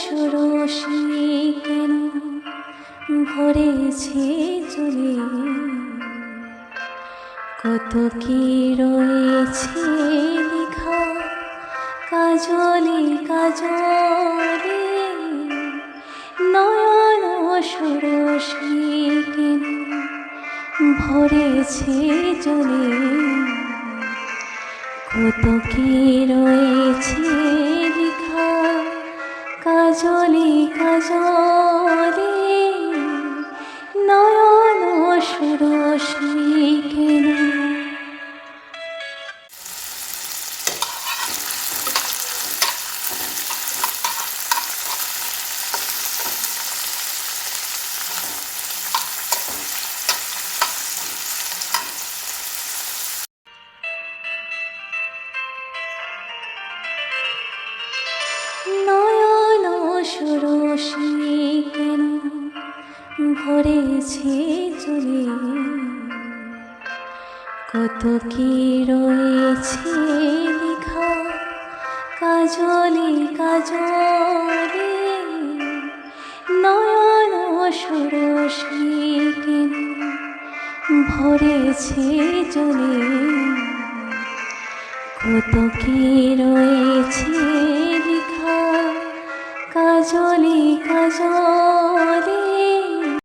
সরসী কেন ভরেছে চলে, কত কি রয়েছে লেখা কাজলে কাজলে। নয়ন সরসী কেন ভরেছে চলে, কত কি রয়েছে লেখা কাজলে কাজলে। নয়ন সরসী কেন। নয়ন সরসী কেন ভরেছে চলে, কত কি রয়েছে লেখা কাজলে কাজলে। নয়ন সরসী কেন ভরেছে চলে, কত কি রয়েছে লেখা কাজলে কাজলে।